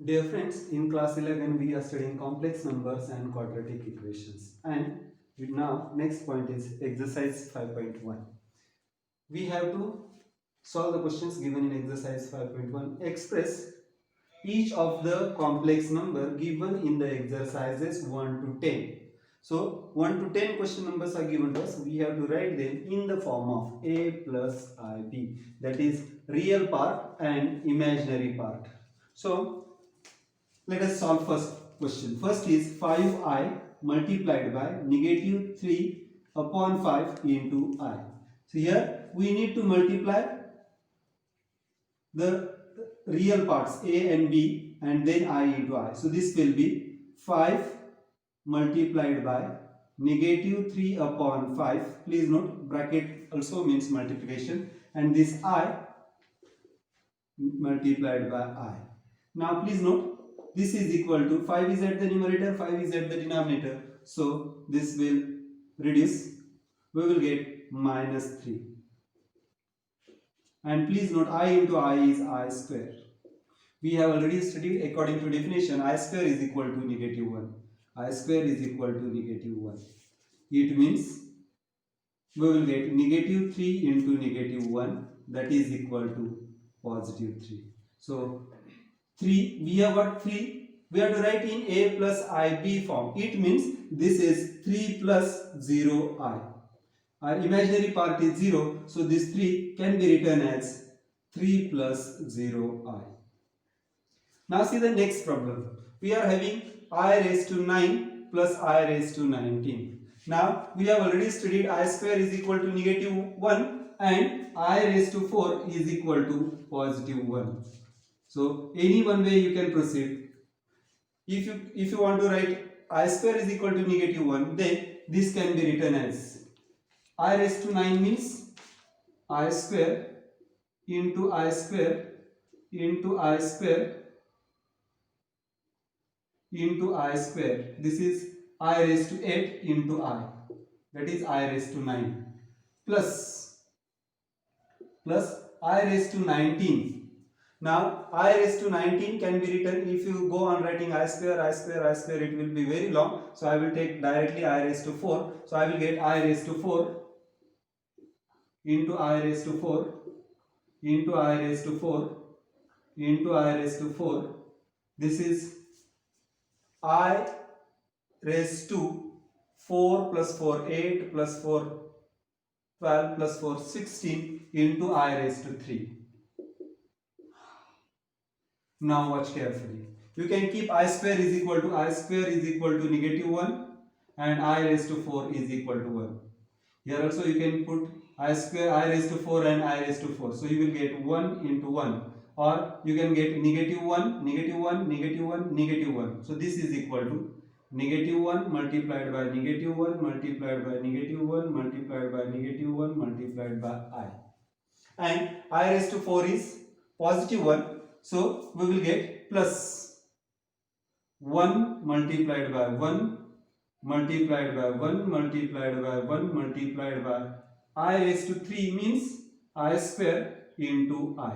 Dear friends, in class 11 we are studying complex numbers and quadratic equations, and now next point is exercise 5.1. We have to solve the questions given in exercise 5.1. Express each of the complex number given in the exercises 1 to 10. So 1 to 10 question numbers are given to us. We have to write them in the form of a plus ib, that is real part and imaginary part. So let us solve first question. First is 5i multiplied by negative 3 upon 5 into I. So here we need to multiply the real parts a and b and then I into I. So this will be 5 multiplied by negative 3 upon 5. Please note bracket also means multiplication, and this I multiplied by I. Now please note this is equal to 5 is at the numerator, 5 is at the denominator. So this will reduce. We will get minus 3. And please note I into I is I square. We have already studied according to definition I square is equal to negative 1. I square is equal to negative 1. It means we will get negative 3 into negative 1, that is equal to positive 3. So 3, we have got 3, we have to write in a plus ib form. It means this is 3 plus 0i. Our imaginary part is 0, so this 3 can be written as 3 plus 0i. Now see the next problem. We are having I raised to 9 plus I raised to 19. Now we have already studied I square is equal to negative 1 and I raised to 4 is equal to positive 1. So any one way you can proceed. If you want to write I square is equal to negative 1, then this can be written as I raised to 9 means I square into I square into I square into I square. This is I raised to 8 into I, that is I raised to 9, plus I raised to 19. Now I raised to 19 can be written, if you go on writing I square, it will be very long. So I will take directly I raised to 4. So I will get I raised to 4 into I raised to 4 into I raised to 4 into I raised to 4. This is I raised to 4 plus 4 8 plus 4 12 plus 4 16 into I raised to 3. Now watch carefully. You can keep I square is equal to negative 1 and I raised to 4 is equal to 1. Here also you can put I square I raised to 4 and I raised to 4. So you will get 1 into 1, or you can get negative 1, negative 1, negative 1, negative 1. So this is equal to negative 1 multiplied by negative 1 multiplied by negative 1 multiplied by negative 1 multiplied by I. And I raised to 4 is positive 1. So we will get plus 1 multiplied by 1 multiplied by 1 multiplied by 1 multiplied by I raised to 3 means I square into I.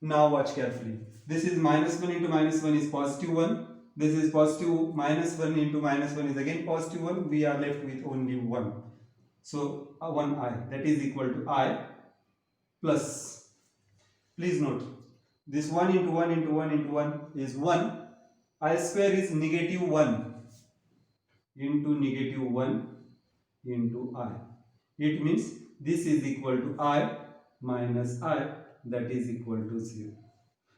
Now watch carefully. This is minus 1 into minus 1 is positive 1. This is positive minus 1 into minus 1 is again positive 1. We are left with only 1. So 1i, that is equal to I plus. Please note this 1 into 1 into 1 into 1 is 1. I square is negative 1 into negative 1 into I. It means this is equal to I minus I, that is equal to 0.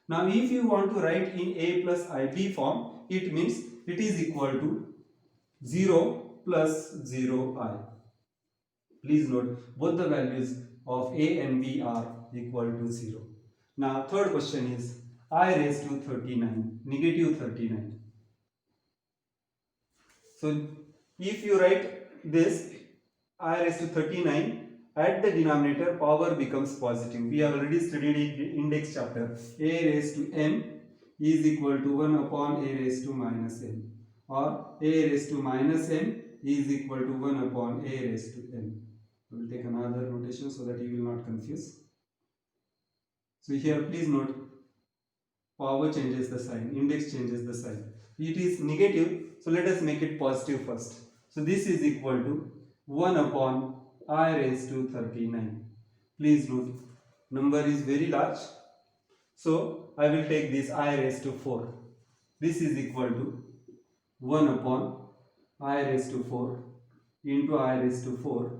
Now if you want to write in a plus ib form, it means it is equal to 0 plus 0i. Please note both the values of a and b are equal to 0. Now third question is I raised to 39, negative 39. So if you write this I raised to 39, at the denominator power becomes positive. We have already studied in index chapter. A raised to m is equal to 1 upon a raised to minus m, or a raised to minus m is equal to 1 upon a raised to m. I will take another notation so that you will not confuse. So here please note power changes the sign, index changes the sign. It is negative, so let us make it positive first. So this is equal to 1 upon I raised to 39. Please note, number is very large, so I will take this I raised to 4. This is equal to 1 upon I raised to 4 into I raised to 4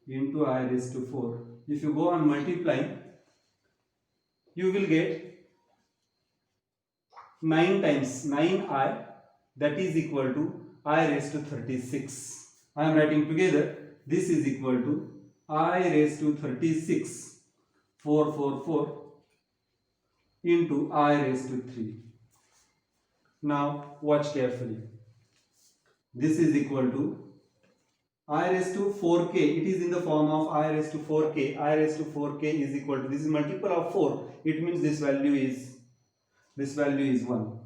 into I raised to 4. If you go on multiplying, you will get 9 times 9i, that is equal to I raised to 36. I am writing together. This is equal to I raised to 36 444 into I raised to 3. Now watch carefully. This is equal to I raised to 4k. It is in the form of I raised to 4k. I raised to 4k is equal to, this is multiple of 4. It means this value is 1.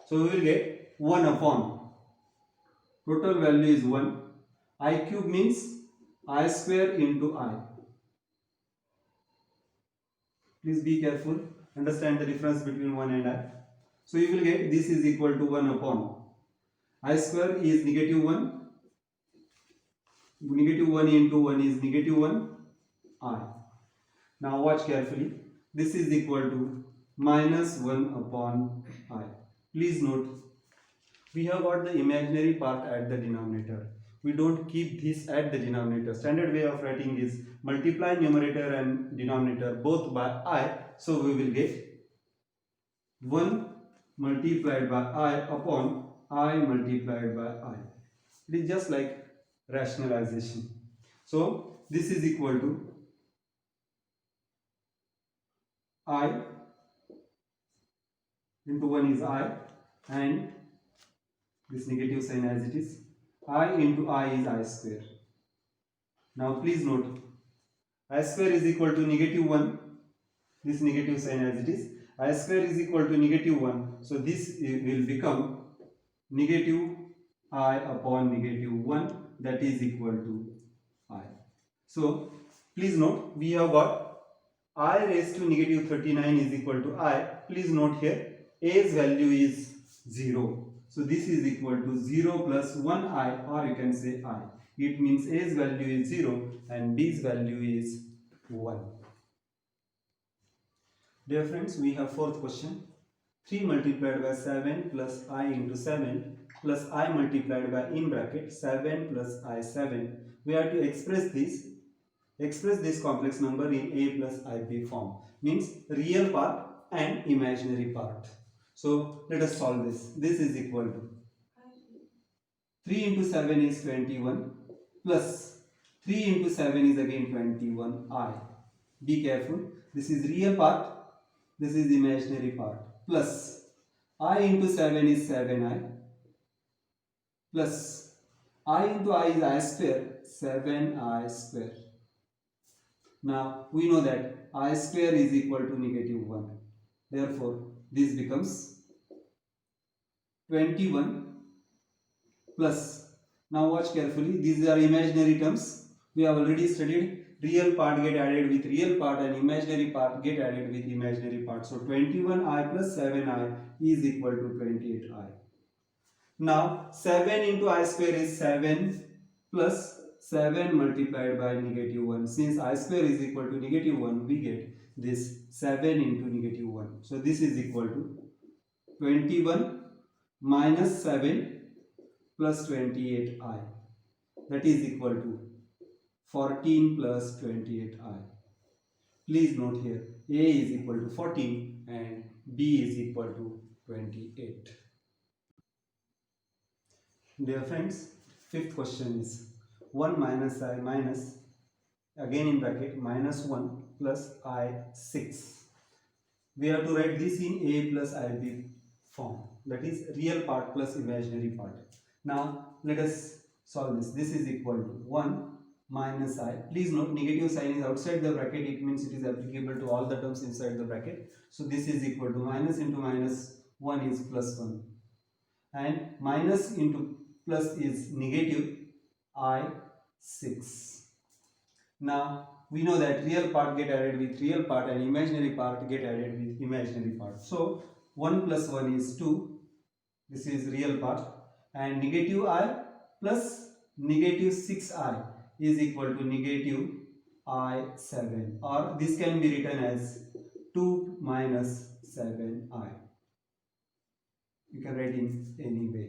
So we will get 1 upon, total value is 1. I cube means I square into I. Please be careful. Understand the difference between 1 and I. So you will get this is equal to 1 upon. I square is negative 1. Negative 1 into 1 is negative 1 I. Now watch carefully. This is equal to minus 1 upon I. Please note, we have got the imaginary part at the denominator. We don't keep this at the denominator. Standard way of writing is multiply numerator and denominator both by I. So we will get 1 multiplied by I upon I multiplied by I. It is just like rationalization. So this is equal to I into 1 is I, and this negative sign as it is. I into I is I square. Now please note, I square is equal to negative 1. This negative sign as it is. I square is equal to negative 1. So this will become negative I upon negative 1, that is equal to I. So please note, we have got I raised to negative 39 is equal to I. Please note here, A's value is 0. So this is equal to 0 plus 1i, or you can say I. It means A's value is 0 and B's value is 1. Dear friends, we have fourth question. 3 multiplied by 7 plus I into 7 plus I multiplied by in bracket 7 plus I 7. We have to express this complex number in a plus ib form, means real part and imaginary part. So let us solve this. This is equal to 3 into 7 is 21 plus 3 into 7 is again 21i. Be careful, this is real part, this is imaginary part, plus I into 7 is 7i, plus I into I is I square, 7i square. Now we know that I square is equal to negative 1. Therefore, this becomes 21 plus. Now watch carefully. These are imaginary terms. We have already studied real part get added with real part and imaginary part get added with imaginary part. So 21i plus 7i is equal to 28i. Now 7 into I square is 7 plus 7 multiplied by negative 1. Since I square is equal to negative 1, we get this 7 into negative 1. So this is equal to 21 minus 7 plus 28i. That is equal to 14 plus 28i. Please note here, A is equal to 14 and B is equal to 28. Dear friends, fifth question is 1 minus I minus, again in bracket, minus 1 plus I 6. We have to write this in A plus IB form, that is real part plus imaginary part. Now let us solve this. This is equal to 1 minus I. Please note, negative sign is outside the bracket, it means it is applicable to all the terms inside the bracket. So this is equal to minus into minus 1 is plus 1 and minus into plus is negative I 6. Now we know that real part get added with real part and imaginary part get added with imaginary part. So 1 plus 1 is 2. This is real part, and negative I plus negative 6I is equal to negative I7, or this can be written as 2 minus 7I. You can write in any way.